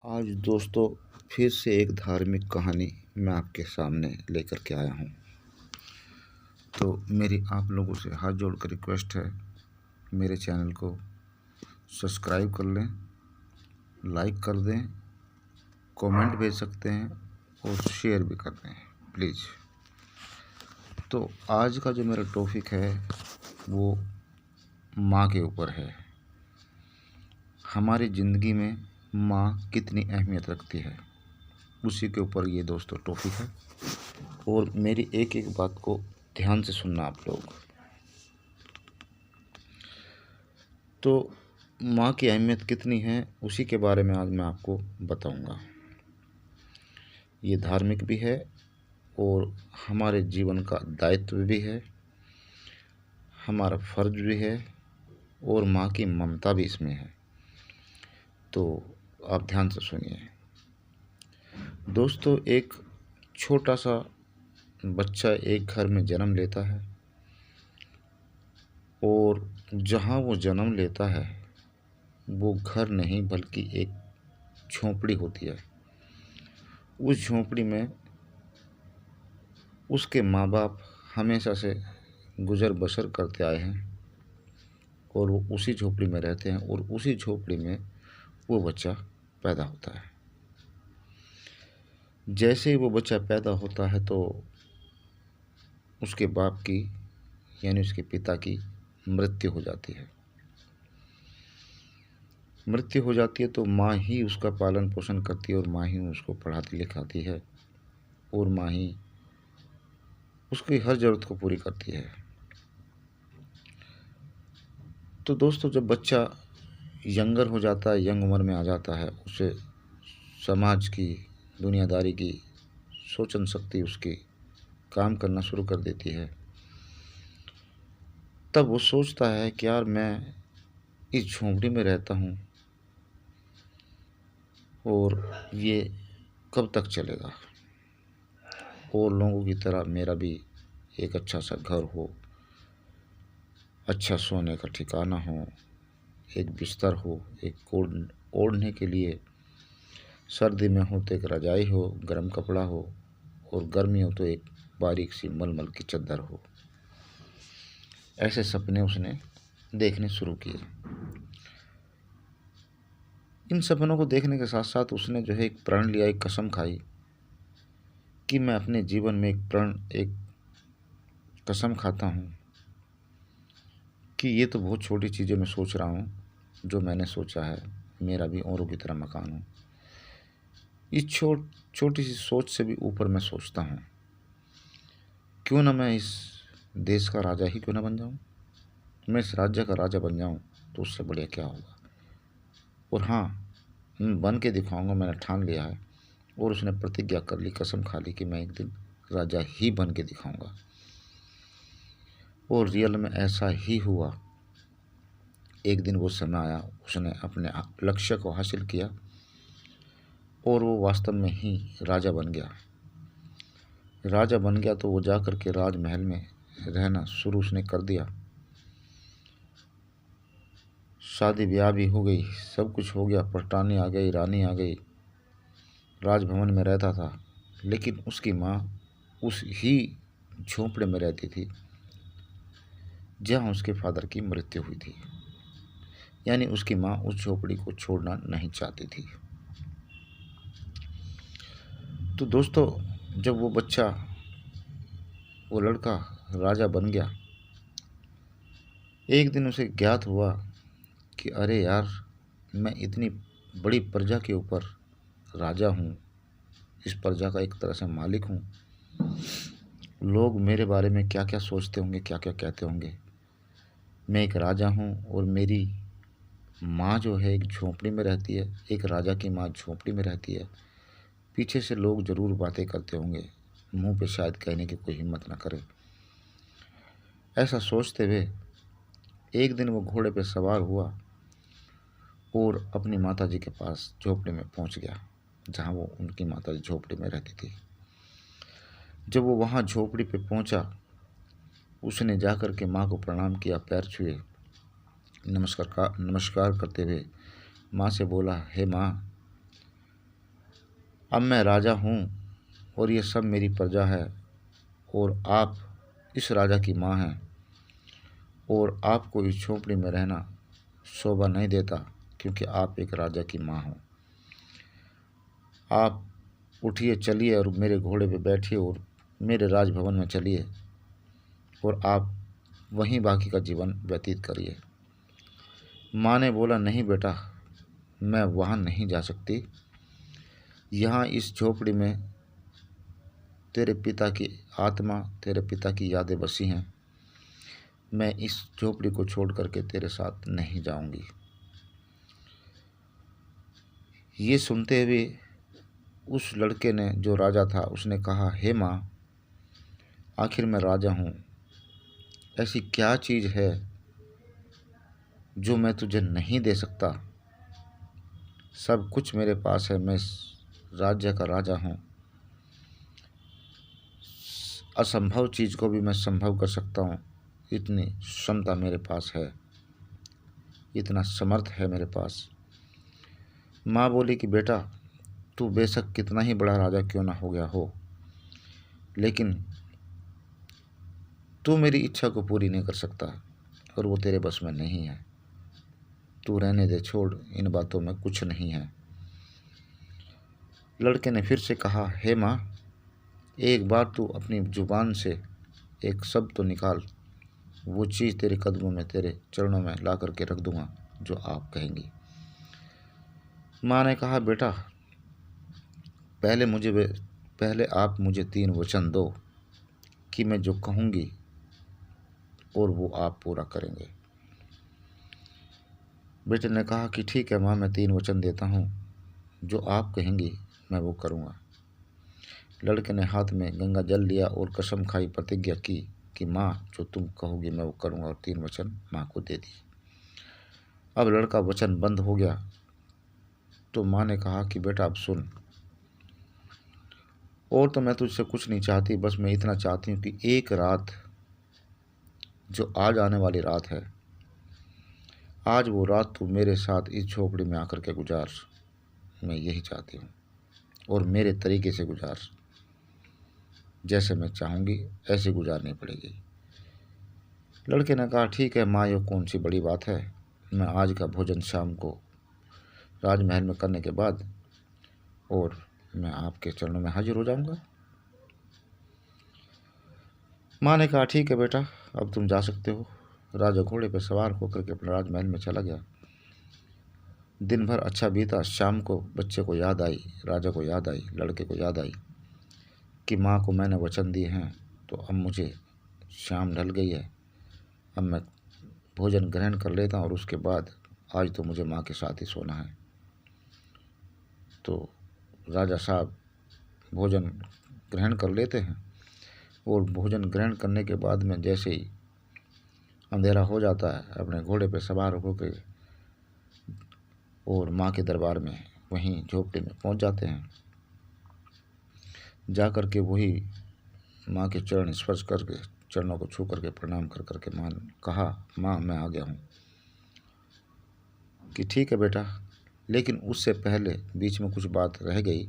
आज दोस्तों फिर से एक धार्मिक कहानी मैं आपके सामने लेकर के आया हूँ। तो मेरी आप लोगों से हाथ जोड़कर रिक्वेस्ट है, मेरे चैनल को सब्सक्राइब कर लें, लाइक कर दें, कमेंट भेज सकते हैं और शेयर भी कर दें प्लीज़। तो आज का जो मेरा टॉपिक है वो माँ के ऊपर है। हमारी ज़िंदगी में माँ कितनी अहमियत रखती है, उसी के ऊपर ये दोस्तों टॉपिक है। और मेरी एक एक बात को ध्यान से सुनना आप लोग। तो माँ की अहमियत कितनी है उसी के बारे में आज मैं आपको बताऊंगा। ये धार्मिक भी है और हमारे जीवन का दायित्व भी है, हमारा फ़र्ज भी है और माँ की ममता भी इसमें है। तो आप ध्यान से सुनिए दोस्तों। एक छोटा सा बच्चा एक घर में जन्म लेता है और जहाँ वो जन्म लेता है वो घर नहीं बल्कि एक झोंपड़ी होती है। उस झोंपड़ी में उसके माँ बाप हमेशा से गुज़र बसर करते आए हैं और वो उसी झोंपड़ी में रहते हैं और उसी झोंपड़ी में वो बच्चा पैदा होता है। जैसे ही वो बच्चा पैदा होता है तो उसके बाप की यानी उसके पिता की मृत्यु हो जाती है। मृत्यु हो जाती है तो माँ ही उसका पालन पोषण करती है और माँ ही उसको पढ़ाती लिखाती है और माँ ही उसकी हर ज़रूरत को पूरी करती है। तो दोस्तों जब बच्चा यंगर हो जाता है, यंग उम्र में आ जाता है, उसे समाज की दुनियादारी की सोचन शक्ति उसकी काम करना शुरू कर देती है। तब वो सोचता है कि यार मैं इस झोंपड़ी में रहता हूँ और ये कब तक चलेगा, और लोगों की तरह मेरा भी एक अच्छा सा घर हो, अच्छा सोने का ठिकाना हो, एक बिस्तर हो, एक ओढ़ने के लिए सर्दी में हो तो एक रजाई हो, गर्म कपड़ा हो, और गर्मी हो तो एक बारीक सी मलमल की चादर हो। ऐसे सपने उसने देखने शुरू किए। इन सपनों को देखने के साथ साथ उसने जो है एक प्रण लिया, एक कसम खाई कि मैं अपने जीवन में एक कसम खाता हूँ कि ये तो बहुत छोटी चीज़ें मैं सोच रहा हूँ जो मैंने सोचा है, मेरा भी औरों की तरह मकान हो। इस छोटी सी सोच से भी ऊपर मैं सोचता हूँ क्यों ना मैं इस देश का राजा ही क्यों ना बन जाऊँ, मैं इस राज्य का राजा बन जाऊँ तो उससे बढ़िया क्या होगा। और हाँ, मैं बन के दिखाऊंगा, मैंने ठान लिया है और उसने प्रतिज्ञा कर ली, कसम खा ली कि मैं एक दिन राजा ही बन के दिखाऊंगा। और रियल में ऐसा ही हुआ। एक दिन वो समय आया, उसने अपने लक्ष्य को हासिल किया और वो वास्तव में ही राजा बन गया। राजा बन गया तो वो जा कर के राजमहल में रहना शुरू उसने कर दिया। शादी ब्याह भी हो गई, सब कुछ हो गया, पटरानी आ गई, रानी आ गई, राजभवन में रहता था। लेकिन उसकी माँ उस ही झोंपड़े में रहती थी जहाँ उसके फादर की मृत्यु हुई थी। यानी उसकी माँ उस झोपड़ी को छोड़ना नहीं चाहती थी। तो दोस्तों जब वो लड़का राजा बन गया, एक दिन उसे ज्ञात हुआ कि अरे यार, मैं इतनी बड़ी प्रजा के ऊपर राजा हूँ, इस प्रजा का एक तरह से मालिक हूँ। लोग मेरे बारे में क्या क्या सोचते होंगे, क्या क्या कहते होंगे। मैं एक राजा हूँ और मेरी माँ जो है एक झोंपड़ी में रहती है, एक राजा की माँ झोंपड़ी में रहती है। पीछे से लोग ज़रूर बातें करते होंगे, मुंह पे शायद कहने की कोई हिम्मत ना करे। ऐसा सोचते हुए एक दिन वो घोड़े पे सवार हुआ और अपनी माताजी के पास झोपड़ी में पहुंच गया, जहां वो उनकी माताजी झोपड़ी में रहती थी। जब वो वहां झोपड़ी पे पहुंचा, उसने जाकर के माँ को प्रणाम किया, पैर छुए, नमस्कार करते हुए माँ से बोला, हे माँ, अब मैं राजा हूँ और ये सब मेरी प्रजा है, और आप इस राजा की माँ हैं, और आपको इस झोंपड़ी में रहना शोभा नहीं देता, क्योंकि आप एक राजा की माँ हो। आप उठिए, चलिए और मेरे घोड़े पे बैठिए और मेरे राजभवन में चलिए, और आप वहीं बाकी का जीवन व्यतीत करिए। माँ ने बोला, नहीं बेटा, मैं वहाँ नहीं जा सकती। यहाँ इस झोपड़ी में तेरे पिता की आत्मा, तेरे पिता की यादें बसी हैं। मैं इस झोपड़ी को छोड़ करके तेरे साथ नहीं जाऊंगी। ये सुनते हुए उस लड़के ने, जो राजा था, उसने कहा, हे माँ, आखिर मैं राजा हूँ। ऐसी क्या चीज़ है जो मैं तुझे नहीं दे सकता? सब कुछ मेरे पास है, मैं इस राज्य का राजा हूँ। असंभव चीज़ को भी मैं संभव कर सकता हूँ, इतनी क्षमता मेरे पास है, इतना समर्थ है मेरे पास। माँ बोली कि बेटा, तू बेशक कितना ही बड़ा राजा क्यों ना हो गया हो, लेकिन तू मेरी इच्छा को पूरी नहीं कर सकता, और वो तेरे बस में नहीं है। तू रहने दे, छोड़, इन बातों में कुछ नहीं है। लड़के ने फिर से कहा, हे माँ, एक बार तू अपनी जुबान से एक शब्द तो निकाल, वो चीज़ तेरे कदमों में, तेरे चरणों में ला करके रख दूंगा जो आप कहेंगी। माँ ने कहा, बेटा, पहले आप मुझे 3 वचन दो कि मैं जो कहूँगी और वो आप पूरा करेंगे। बेटे ने कहा कि ठीक है माँ, मैं 3 वचन देता हूँ, जो आप कहेंगी मैं वो करूँगा। लड़के ने हाथ में गंगा जल लिया और कसम खाई, प्रतिज्ञा की कि माँ, जो तुम कहोगी मैं वो करूँगा, और 3 वचन माँ को दे दिए। अब लड़का वचनबद्ध हो गया, तो माँ ने कहा कि बेटा अब सुन, और तो मैं तुझसे कुछ नहीं चाहती, बस मैं इतना चाहती हूँ कि एक रात, जो आज आने वाली रात है, आज वो रात तू मेरे साथ इस झोपड़ी में आकर के गुजार। मैं यही चाहती हूँ, और मेरे तरीके से गुजार, जैसे मैं चाहूँगी ऐसे गुजारनी पड़ेगी। लड़के ने कहा, ठीक है माँ, ये कौन सी बड़ी बात है, मैं आज का भोजन शाम को राजमहल में करने के बाद और मैं आपके चरणों में हाजिर हो जाऊंगा। माँ ने कहा, ठीक है बेटा, अब तुम जा सकते हो। राजा घोड़े पर सवार होकर के अपने राजमहल में चला गया। दिन भर अच्छा बीता। शाम को बच्चे को याद आई, राजा को याद आई, लड़के को याद आई कि माँ को मैंने वचन दिए हैं, तो अब मुझे शाम ढल गई है, अब मैं भोजन ग्रहण कर लेता हूँ, और उसके बाद आज तो मुझे माँ के साथ ही सोना है। तो राजा साहब भोजन ग्रहण कर लेते हैं, और भोजन ग्रहण करने के बाद में जैसे ही अंधेरा हो जाता है, अपने घोड़े पर सवार होकर और माँ के दरबार में, वहीं झोपड़ी में पहुँच जाते हैं। जा कर के वही माँ के चरण स्पर्श करके, चरणों को छू करके प्रणाम कर करके माँ ने कहा, माँ मैं आ गया हूँ। कि ठीक है बेटा, लेकिन उससे पहले बीच में कुछ बात रह गई।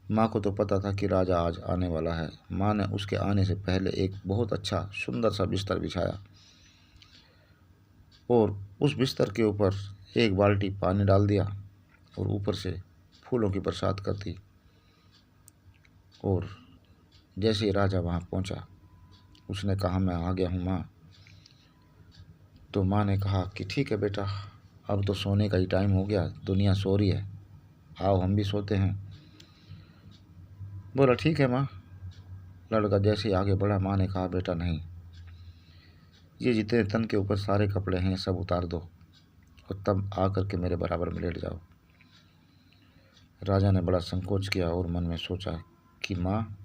माँ को तो पता था कि राजा आज आने वाला है। माँ ने उसके आने से पहले एक बहुत अच्छा सुंदर सा बिस्तर बिछाया, और उस बिस्तर के ऊपर एक बाल्टी पानी डाल दिया, और ऊपर से फूलों की बरसात कर दी। और जैसे ही राजा वहाँ पहुँचा, उसने कहा, मैं आ गया हूँ माँ। तो माँ ने कहा कि ठीक है बेटा, अब तो सोने का ही टाइम हो गया, दुनिया सो रही है, आओ हम भी सोते हैं। बोला, ठीक है माँ। लड़का जैसे ही आगे बढ़ा, माँ ने कहा, बेटा नहीं, ये जितने तन के ऊपर सारे कपड़े हैं सब उतार दो, और तब आकर के मेरे बराबर में लेट जाओ। राजा ने बड़ा संकोच किया और मन में सोचा कि माँ,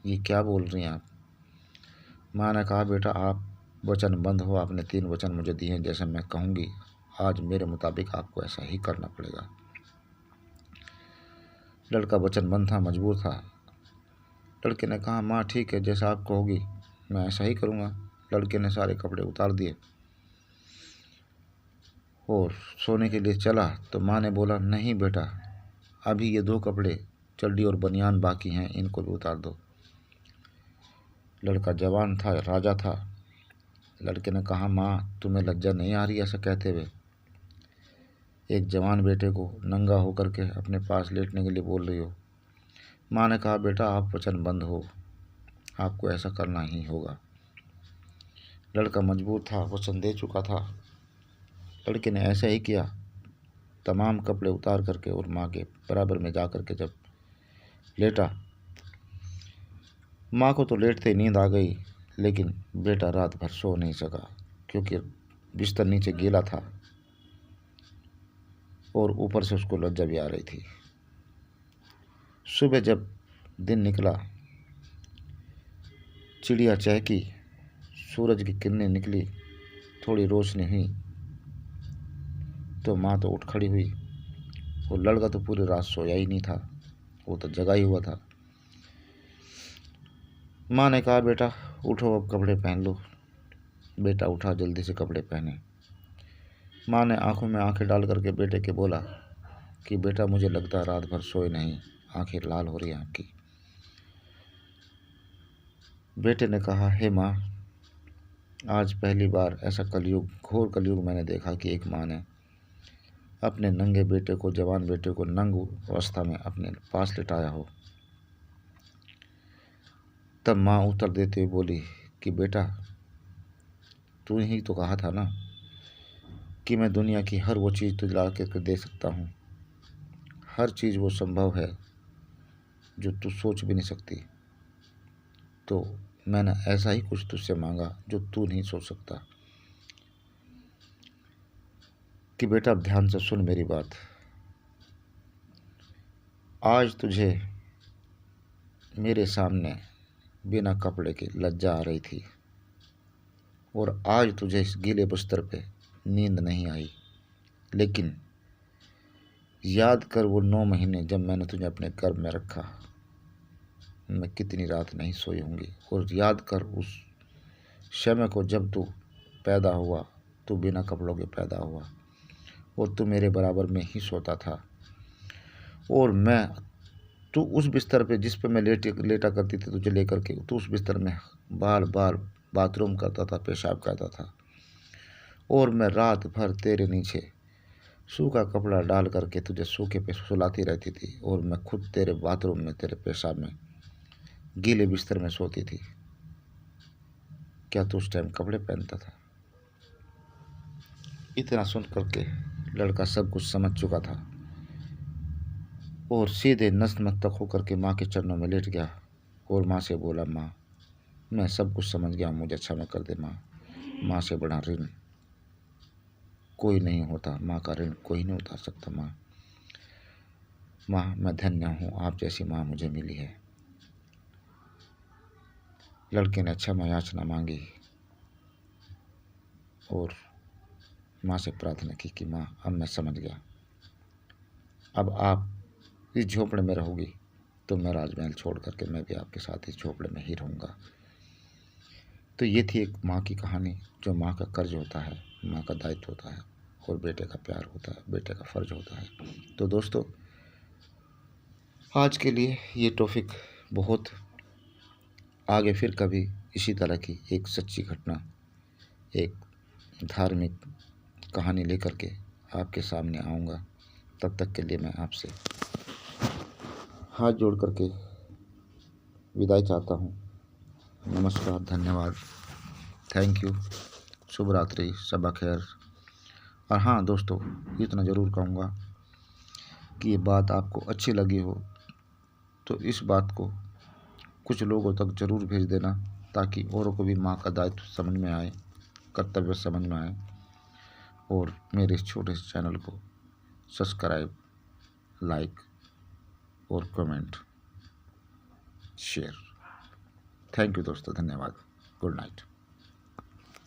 ये क्या बोल रही हैं आप? माँ ने कहा, बेटा आप वचनबद्ध हो, आपने 3 वचन मुझे दिए हैं, जैसे मैं कहूँगी आज मेरे मुताबिक आपको ऐसा ही करना पड़ेगा। लड़का वचनबद्ध था, मजबूर था। लड़के ने कहा, माँ ठीक है, जैसा आप कहोगी मैं ऐसा ही करूँगा। लड़के ने सारे कपड़े उतार दिए और सोने के लिए चला, तो माँ ने बोला, नहीं बेटा, अभी ये 2 कपड़े चड्डी और बनियान बाकी हैं, इनको भी उतार दो। लड़का जवान था, राजा था। लड़के ने कहा, माँ तुम्हें लज्जा नहीं आ रही ऐसा कहते हुए? एक जवान बेटे को नंगा होकर के अपने पास लेटने के लिए बोल रही हो। माँ ने कहा, बेटा आप वचनबद्ध हो, आपको ऐसा करना ही होगा। लड़का मजबूर था, वचन दे चुका था। लड़के ने ऐसा ही किया। तमाम कपड़े उतार करके और माँ के बराबर में जा कर के जब लेटा, माँ को तो लेटते ही नींद आ गई, लेकिन बेटा रात भर सो नहीं सका क्योंकि बिस्तर नीचे गीला था और ऊपर से उसको लज्जा भी आ रही थी। सुबह जब दिन निकला, चिड़िया चहकी, सूरज की किरणें निकली, थोड़ी रोशनी हुई तो माँ तो उठ खड़ी हुई और लड़का तो पूरी रात सोया ही नहीं था, वो तो जगा ही हुआ था। माँ ने कहा, बेटा उठो अब कपड़े पहन लो। बेटा उठा, जल्दी से कपड़े पहने। माँ ने आंखों में आंखें डाल करके बेटे के बोला कि बेटा मुझे लगता है रात भर सोए नहीं, आंखें लाल हो रही हैं आपकी। बेटे ने कहा, हे माँ, आज पहली बार ऐसा कलयुग, घोर कलयुग मैंने देखा कि एक माँ ने अपने नंगे बेटे को, जवान बेटे को नंग अवस्था में अपने पास लिटाया हो। तब माँ उत्तर देते हुए बोली कि बेटा तू ही तो कहा था ना कि मैं दुनिया की हर वो चीज़ तुझे ला कर दे सकता हूँ। हर चीज़ वो संभव है जो तू सोच भी नहीं सकती। तो मैंने ऐसा ही कुछ तुझसे मांगा जो तू नहीं सोच सकता। कि बेटा अब ध्यान से सुन मेरी बात। आज तुझे मेरे सामने बिना कपड़े के लज्जा आ रही थी और आज तुझे इस गीले बिस्तर पे नींद नहीं आई, लेकिन याद कर वो 9 महीने जब मैंने तुझे अपने गर्भ में रखा, मैं कितनी रात नहीं सोई होंगी। और याद कर उस समय को जब तू पैदा हुआ, तू बिना कपड़ों के पैदा हुआ और तू मेरे बराबर में ही सोता था और मैं, तू उस बिस्तर पे जिस पे मैं लेटा करती थी तुझे लेकर के, तू उस बिस्तर में बार बार बाथरूम करता था, पेशाब करता था और मैं रात भर तेरे नीचे सूखा कपड़ा डाल करके तुझे सूखे पे सुलाती रहती थी और मैं खुद तेरे बाथरूम में, तेरे पेशाब में, गीले बिस्तर में सोती थी। क्या तू उस टाइम कपड़े पहनता था? इतना सुन करके लड़का सब कुछ समझ चुका था और सीधे नतमस्तक होकर के माँ के चरणों में लेट गया और माँ से बोला, माँ मैं सब कुछ समझ गया, मुझे क्षमा कर दे माँ। माँ से बड़ा ऋण कोई नहीं होता, माँ का ऋण कोई नहीं उतार सकता। माँ, माँ मैं धन्य हूँ, आप जैसी माँ मुझे मिली है। लड़के ने क्षमा याचना मांगी और माँ से प्रार्थना की कि माँ अब मैं समझ गया, अब आप इस झोपड़े में रहोगी तो मैं राजमहल छोड़ करके मैं भी आपके साथ इस झोपड़े में ही रहूँगा। तो ये थी एक माँ की कहानी, जो माँ का कर्ज होता है, माँ का दायित्व होता है और बेटे का प्यार होता है, बेटे का फ़र्ज होता है। तो दोस्तों आज के लिए ये टॉपिक बहुत, आगे फिर कभी इसी तरह की एक सच्ची घटना, एक धार्मिक कहानी लेकर के आपके सामने आऊँगा। तब तक के लिए मैं आपसे हाथ जोड़ करके विदाई चाहता हूँ। नमस्कार, धन्यवाद, थैंक यू, शुभ रात्रि, शब खैर। और हाँ दोस्तों, इतना ज़रूर कहूँगा कि ये बात आपको अच्छी लगी हो तो इस बात को कुछ लोगों तक ज़रूर भेज देना, ताकि औरों को भी माँ का दायित्व समझ में आए, कर्तव्य समझ में आए और मेरे इस छोटे से चैनल को सब्सक्राइब, लाइक और कमेंट, शेयर। थैंक यू दोस्तों, धन्यवाद, गुड नाइट।